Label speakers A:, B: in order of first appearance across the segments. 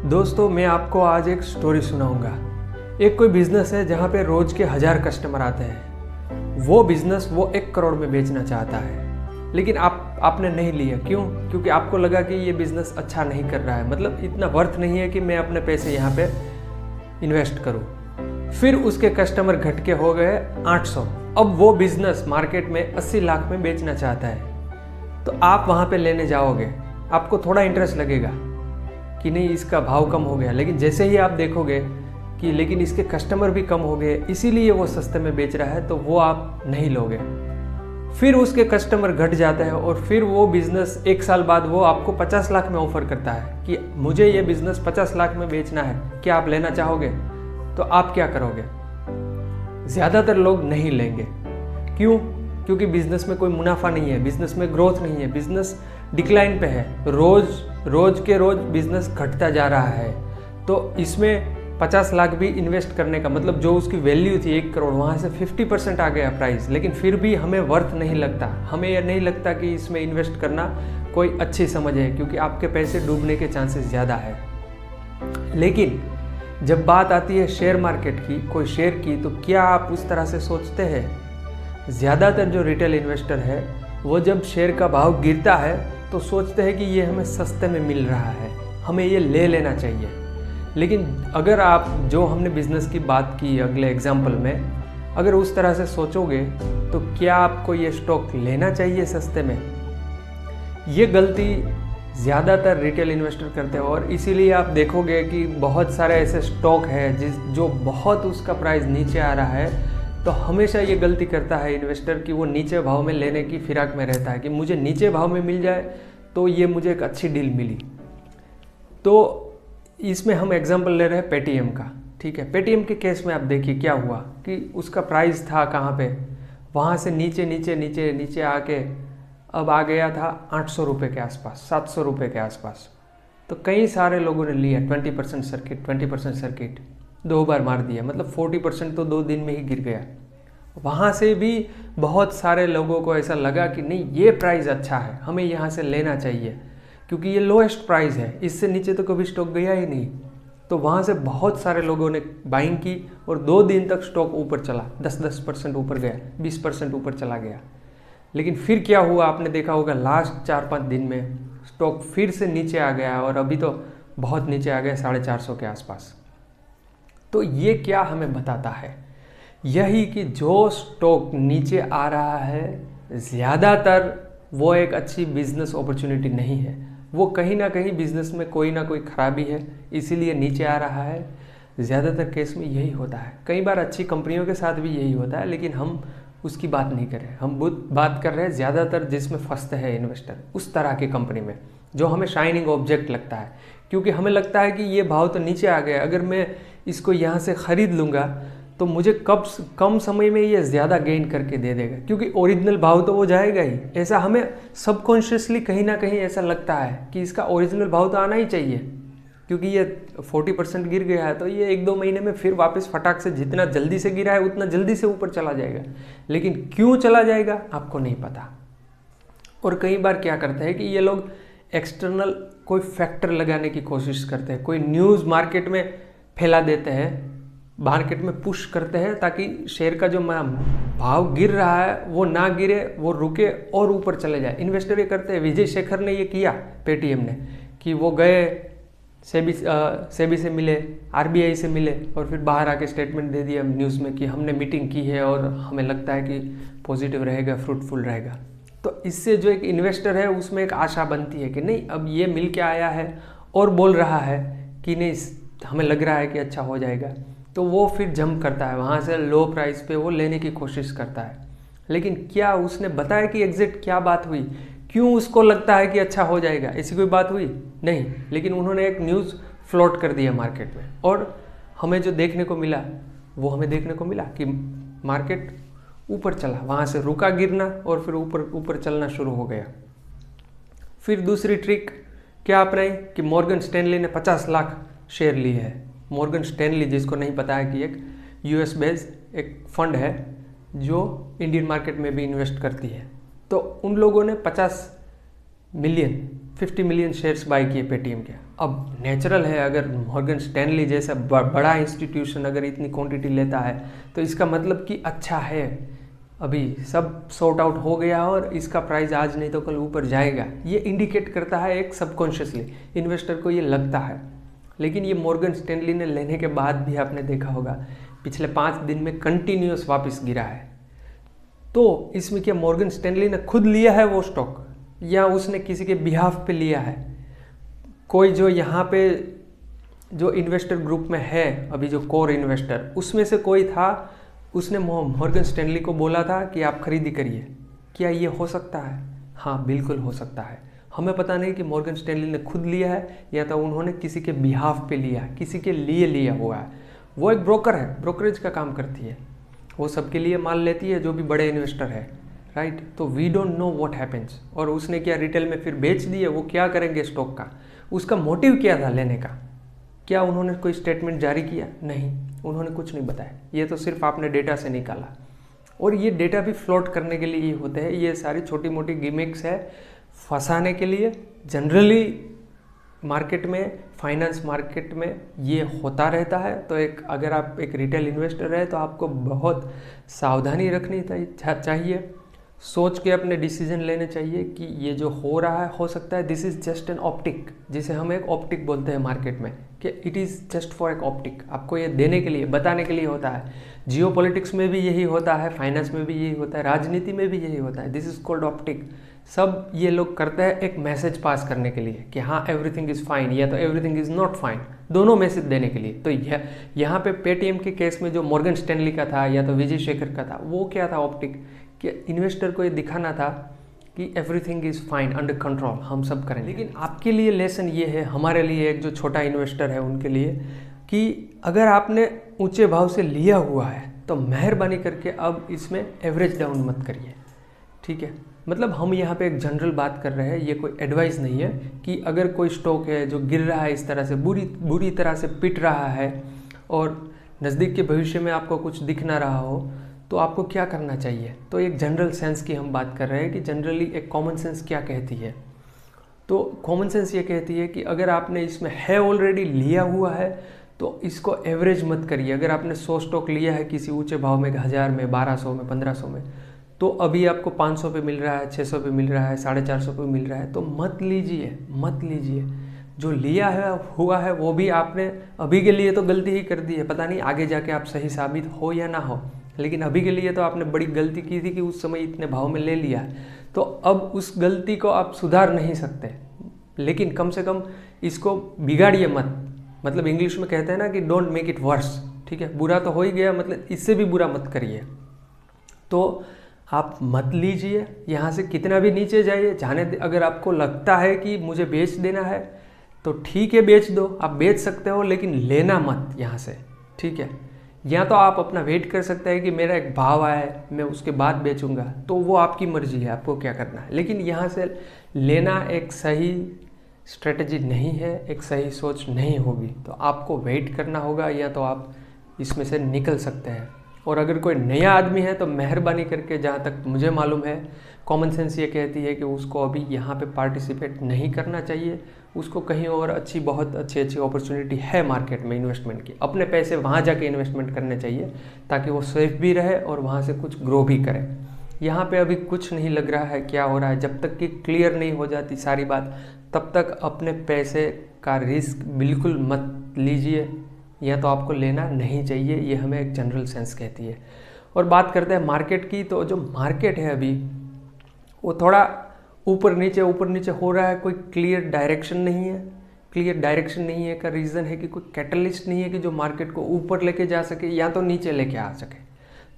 A: दोस्तों मैं आपको आज एक स्टोरी सुनाऊंगा। एक कोई बिजनेस है जहाँ पे रोज के 1000 कस्टमर आते हैं। वो बिजनेस वो 1 करोड़ में बेचना चाहता है, लेकिन आपने नहीं लिया। क्यों? क्योंकि आपको लगा कि ये बिजनेस अच्छा नहीं कर रहा है, मतलब इतना वर्थ नहीं है कि मैं अपने पैसे यहाँ पे इन्वेस्ट करूँ। फिर उसके कस्टमर घट के हो गए 800। अब वो बिजनेस मार्केट में 80 लाख में बेचना चाहता है, तो आप वहाँ पे लेने जाओगे, आपको थोड़ा इंटरेस्ट लगेगा कि नहीं इसका भाव कम हो गया। लेकिन जैसे ही आप देखोगे कि लेकिन इसके कस्टमर भी कम हो गए, इसीलिए वो सस्ते में बेच रहा है, तो वो आप नहीं लोगे। फिर उसके कस्टमर घट जाते हैं और फिर वो बिजनेस 1 साल बाद वो आपको 50 लाख में ऑफर करता है कि मुझे ये बिजनेस 50 लाख में बेचना है, क्या आप लेना चाहोगे? तो आप क्या करोगे? ज़्यादातर लोग नहीं लेंगे। क्यों? क्योंकि बिजनेस में कोई मुनाफा नहीं है, बिजनेस में ग्रोथ नहीं है, बिजनेस डिक्लाइन पे है, रोज के रोज बिजनेस घटता जा रहा है। तो इसमें 50 लाख भी इन्वेस्ट करने का मतलब जो उसकी वैल्यू थी 1 करोड़, वहाँ से 50% आ गया प्राइस, लेकिन फिर भी हमें वर्थ नहीं लगता। हमें यह नहीं लगता कि इसमें इन्वेस्ट करना कोई अच्छी समझ है, क्योंकि आपके पैसे डूबने के चांसेस ज़्यादा है। लेकिन जब बात आती है शेयर मार्केट की, कोई शेयर की, तो क्या आप उस तरह से सोचते हैं? ज़्यादातर जो रिटेल इन्वेस्टर है वो जब शेयर का भाव गिरता है तो सोचते हैं कि ये हमें सस्ते में मिल रहा है, हमें ये ले लेना चाहिए। लेकिन अगर आप जो हमने बिजनेस की बात की अगले एग्जाम्पल में, अगर उस तरह से सोचोगे तो क्या आपको ये स्टॉक लेना चाहिए सस्ते में? ये गलती ज़्यादातर रिटेल इन्वेस्टर करते हैं, और इसीलिए आप देखोगे कि बहुत सारे ऐसे स्टॉक है जो बहुत उसका प्राइस नीचे आ रहा है, तो हमेशा ये गलती करता है इन्वेस्टर कि वो नीचे भाव में लेने की फिराक में रहता है कि मुझे नीचे भाव में मिल जाए तो ये मुझे एक अच्छी डील मिली। तो इसमें हम एग्जांपल ले रहे हैं पेटीएम का, ठीक है। पेटीएम के केस में आप देखिए क्या हुआ कि उसका प्राइस था कहाँ पे, वहाँ से नीचे नीचे नीचे नीचे आके अब आ गया था 800 रुपये के आसपास, 700 रुपये के आसपास। तो कई सारे लोगों ने लिया 20% सर्किट 2 बार मार दिया, मतलब 40% तो 2 दिन में ही गिर गया। वहाँ से भी बहुत सारे लोगों को ऐसा लगा कि नहीं ये प्राइस अच्छा है, हमें यहाँ से लेना चाहिए, क्योंकि ये लोएस्ट प्राइस है, इससे नीचे तो कभी स्टॉक गया ही नहीं। तो वहाँ से बहुत सारे लोगों ने बाइंग की और 2 दिन तक स्टॉक ऊपर चला, 10% ऊपर गया, 20% ऊपर चला गया। लेकिन फिर क्या हुआ आपने देखा होगा, लास्ट 4-5 दिन में स्टॉक फिर से नीचे आ गया और अभी तो बहुत नीचे आ गया 450 के आसपास। तो ये क्या हमें बताता है? यही कि जो स्टॉक नीचे आ रहा है ज़्यादातर वो एक अच्छी बिजनेस अपॉर्चुनिटी नहीं है, वो कहीं ना कहीं बिजनेस में कोई ना कोई खराबी है, इसीलिए नीचे आ रहा है। ज़्यादातर केस में यही होता है। कई बार अच्छी कंपनियों के साथ भी यही होता है, लेकिन हम उसकी बात नहीं कर रहे, हम बात कर रहे हैं ज़्यादातर जिसमें फंसते हैं इन्वेस्टर, उस तरह की कंपनी में जो हमें शाइनिंग ऑब्जेक्ट लगता है, क्योंकि हमें लगता है कि ये भाव तो नीचे आ गया, अगर मैं इसको यहाँ से ख़रीद लूँगा तो मुझे कम समय में ये ज़्यादा गेन करके दे देगा, क्योंकि ओरिजिनल भाव तो वो जाएगा ही। ऐसा हमें सबकॉन्शियसली कहीं ना कहीं ऐसा लगता है कि इसका ओरिजिनल भाव तो आना ही चाहिए, क्योंकि ये 40% गिर गया है, तो ये 1-2 महीने में फिर वापस फटाक से जितना जल्दी से गिरा है उतना जल्दी से ऊपर चला जाएगा। लेकिन क्यों चला जाएगा आपको नहीं पता। और कई बार क्या करते हैं कि ये लोग एक्सटर्नल कोई फैक्टर लगाने की कोशिश करते हैं, कोई न्यूज़ मार्केट में फैला देते हैं, मार्केट में पुश करते हैं, ताकि शेयर का जो भाव गिर रहा है वो ना गिरे, वो रुके और ऊपर चले जाए। इन्वेस्टर ये करते हैं, विजय शेखर ने ये किया पेटीएम ने, कि वो गए सेबी से मिले, आरबीआई से मिले, और फिर बाहर आके स्टेटमेंट दे दिया न्यूज़ में कि हमने मीटिंग की है और हमें लगता है कि पॉजिटिव रहेगा, फ्रूटफुल रहेगा। तो इससे जो एक इन्वेस्टर है उसमें एक आशा बनती है कि नहीं अब ये मिल के आया है और बोल रहा है कि नहीं हमें लग रहा है कि अच्छा हो जाएगा, तो वो फिर जंप करता है, वहाँ से लो प्राइस पे वो लेने की कोशिश करता है। लेकिन क्या उसने बताया कि एग्जैक्ट क्या बात हुई, क्यों उसको लगता है कि अच्छा हो जाएगा? ऐसी कोई बात हुई नहीं, लेकिन उन्होंने एक न्यूज़ फ्लोट कर दिया मार्केट में, और हमें जो देखने को मिला वो हमें देखने को मिला कि मार्केट ऊपर चला, वहाँ से रुका गिरना और फिर ऊपर चलना शुरू हो गया। फिर दूसरी ट्रिक क्या अपनाई कि मॉर्गन स्टैनली ने 50 लाख शेयर लिए है। मॉर्गन स्टैनली, जिसको नहीं पता है, कि एक यूएस बेस्ड एक फंड है जो इंडियन मार्केट में भी इन्वेस्ट करती है। तो उन लोगों ने 50 मिलियन शेयर्स बाय किए पेटीएम के। अब नेचुरल है, अगर मॉर्गन स्टैनली जैसा बड़ा इंस्टीट्यूशन अगर इतनी क्वांटिटी लेता है तो इसका मतलब कि अच्छा है, अभी सब सॉर्ट आउट हो गया और इसका प्राइस आज नहीं तो कल ऊपर जाएगा, ये इंडिकेट करता है एक सबकॉन्शियसली, इन्वेस्टर को ये लगता है। लेकिन ये मॉर्गन स्टैनली ने लेने के बाद भी आपने देखा होगा पिछले 5 दिन में कंटिन्यूस वापस गिरा है। तो इसमें क्या मॉर्गन स्टैनली ने खुद लिया है वो स्टॉक या उसने किसी के बिहाफ पे लिया है? कोई जो यहाँ पे जो इन्वेस्टर ग्रुप में है अभी जो कोर इन्वेस्टर, उसमें से कोई था, उसने मॉर्गन स्टैनली को बोला था कि आप खरीदी करिए। क्या ये हो सकता है? हाँ बिल्कुल हो सकता है। हमें पता नहीं कि मॉर्गन स्टैनली ने खुद लिया है या तो उन्होंने किसी के बिहाफ पे लिया है, किसी के लिए लिया हुआ है। वो एक ब्रोकर है, ब्रोकरेज का काम करती है, वो सबके लिए माल लेती है जो भी बड़े इन्वेस्टर है, राइट। तो we don't know what happens. और उसने क्या रिटेल में फिर बेच दिए, वो क्या करेंगे स्टॉक का, उसका मोटिव क्या था लेने का? क्या उन्होंने कोई स्टेटमेंट जारी किया? नहीं, उन्होंने कुछ नहीं बताया। ये तो सिर्फ आपने डेटा से निकाला, और ये डेटा भी फ्लोट करने के लिए ही होते हैं। ये सारी छोटी मोटी गिमिक्स है फंसाने के लिए। जनरली मार्केट में, फाइनेंस मार्केट में ये होता रहता है। तो अगर आप एक रिटेल इन्वेस्टर है तो आपको बहुत सावधानी रखनी चाहिए, सोच के अपने डिसीजन लेने चाहिए कि ये जो हो रहा है, हो सकता है this is just an optic, जिसे हम एक ऑप्टिक बोलते हैं मार्केट में, कि इट इज़ जस्ट फॉर एक ऑप्टिक। आपको ये देने के लिए, बताने के लिए होता है। जियो पॉलिटिक्स में भी यही होता है, फाइनेंस में भी यही होता है, राजनीति में भी यही होता है। This is called optic. सब ये लोग करते हैं एक मैसेज पास करने के लिए कि हाँ एवरीथिंग इज़ फाइन या तो एवरीथिंग इज़ नॉट फाइन, दोनों मैसेज देने के लिए। तो यहाँ पे पेटीएम के केस में जो मॉर्गन स्टैनली का था या तो विजय शेखर का था, वो क्या था ऑप्टिक, कि इन्वेस्टर को ये दिखाना था कि everything is fine, under control, हम सब करेंगे। लेकिन आपके लिए लेसन ये है, हमारे लिए एक जो छोटा इन्वेस्टर है उनके लिए, कि अगर आपने ऊंचे भाव से लिया हुआ है तो मेहरबानी करके अब इसमें एवरेज डाउन मत करिए, ठीक है। मतलब हम यहाँ पे एक जनरल बात कर रहे हैं, ये कोई एडवाइस नहीं है कि अगर कोई स्टॉक है जो गिर रहा है इस तरह से, बुरी तरह से पिट रहा है और नज़दीक के भविष्य में आपको कुछ दिख ना रहा हो, तो आपको क्या करना चाहिए। तो एक जनरल सेंस की हम बात कर रहे हैं कि जनरली एक कॉमन सेंस क्या कहती है। तो कॉमन सेंस ये कहती है कि अगर आपने इसमें है ऑलरेडी लिया हुआ है तो इसको एवरेज मत करिए। अगर आपने 100 स्टॉक लिया है किसी ऊंचे भाव में, 1000 में, 1200 में, 1500 में, तो अभी आपको 500 पे मिल रहा है, 600 पे मिल रहा है, 450 पे मिल रहा है, तो मत लीजिए। जो लिया है हुआ है वो भी आपने अभी के लिए तो गलती ही कर दी है, पता नहीं आगे जाके आप सही साबित हो या ना हो, लेकिन अभी के लिए तो आपने बड़ी गलती की थी कि उस समय इतने भाव में ले लिया है। तो अब उस गलती को आप सुधार नहीं सकते, लेकिन कम से कम इसको बिगाड़िए मत। मतलब इंग्लिश में कहते हैं ना कि डोंट मेक इट वर्स, ठीक है। बुरा तो हो ही गया, मतलब इससे भी बुरा मत करिए। तो आप मत लीजिए, यहाँ से कितना भी नीचे जाइए, जाने। अगर आपको लगता है कि मुझे बेच देना है तो ठीक है, बेच दो, आप बेच सकते हो, लेकिन लेना मत यहाँ से, ठीक है। या तो आप अपना वेट कर सकते हैं कि मेरा एक भाव आए, मैं उसके बाद बेचूंगा, तो वो आपकी मर्जी है, आपको क्या करना है। लेकिन यहाँ से लेना एक सही स्ट्रेटजी नहीं है, एक सही सोच नहीं होगी। तो आपको वेट करना होगा, या तो आप इसमें से निकल सकते हैं। और अगर कोई नया आदमी है तो मेहरबानी करके, जहाँ तक मुझे मालूम है, कॉमन सेंस ये कहती है कि उसको अभी यहाँ पे पार्टिसिपेट नहीं करना चाहिए। उसको कहीं और बहुत अच्छी अपॉर्चुनिटी है मार्केट में इन्वेस्टमेंट की, अपने पैसे वहाँ जाके इन्वेस्टमेंट करने चाहिए ताकि वो सेफ भी रहे और वहाँ से कुछ ग्रो भी करे। यहाँ पे अभी कुछ नहीं लग रहा है क्या हो रहा है। जब तक कि क्लियर नहीं हो जाती सारी बात, तब तक अपने पैसे का रिस्क बिल्कुल मत लीजिए, या तो आपको लेना नहीं चाहिए। ये हमें एक जनरल सेंस कहती है। और बात करते हैं मार्केट की, तो जो मार्केट है अभी वो थोड़ा ऊपर नीचे हो रहा है, कोई क्लियर डायरेक्शन नहीं है। क्लियर डायरेक्शन नहीं है का रीज़न है कि कोई कैटलिस्ट नहीं है कि जो मार्केट को ऊपर लेके जा सके या तो नीचे लेके आ सके।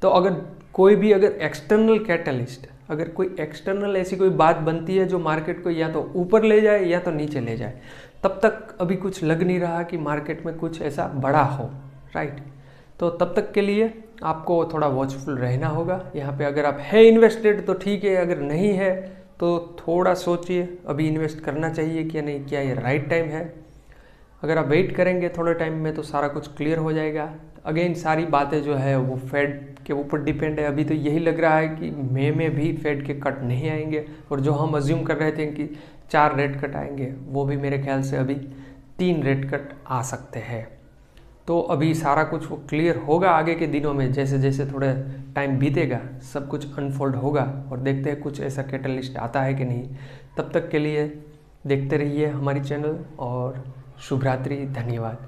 A: तो अगर एक्सटर्नल कैटलिस्ट, अगर कोई एक्सटर्नल ऐसी कोई बात बनती है जो मार्केट को या तो ऊपर ले जाए या तो नीचे ले जाए, तब तक अभी कुछ लग नहीं रहा कि मार्केट में कुछ ऐसा बड़ा हो, राइट। तो तब तक के लिए आपको थोड़ा वॉचफुल रहना होगा। यहाँ पे अगर आप है इन्वेस्टेड तो ठीक है, अगर नहीं है तो थोड़ा सोचिए अभी इन्वेस्ट करना चाहिए कि नहीं, क्या ये राइट टाइम है। अगर आप वेट करेंगे थोड़े टाइम में तो सारा कुछ क्लियर हो जाएगा। अगेन सारी बातें जो है वो फेड के ऊपर डिपेंड है। अभी तो यही लग रहा है कि मई में भी फेड के कट नहीं आएंगे, और जो हम अज्यूम कर रहे थे कि 4 रेट कट आएंगे, वो भी मेरे ख्याल से अभी 3 रेट कट आ सकते हैं। तो अभी सारा कुछ वो क्लियर होगा आगे के दिनों में, जैसे जैसे थोड़ा टाइम बीतेगा सब कुछ अनफोल्ड होगा और देखते हैं कुछ ऐसा कैटलिस्ट आता है कि नहीं। तब तक के लिए देखते रहिए हमारी चैनल और शुभ रात्रि, धन्यवाद।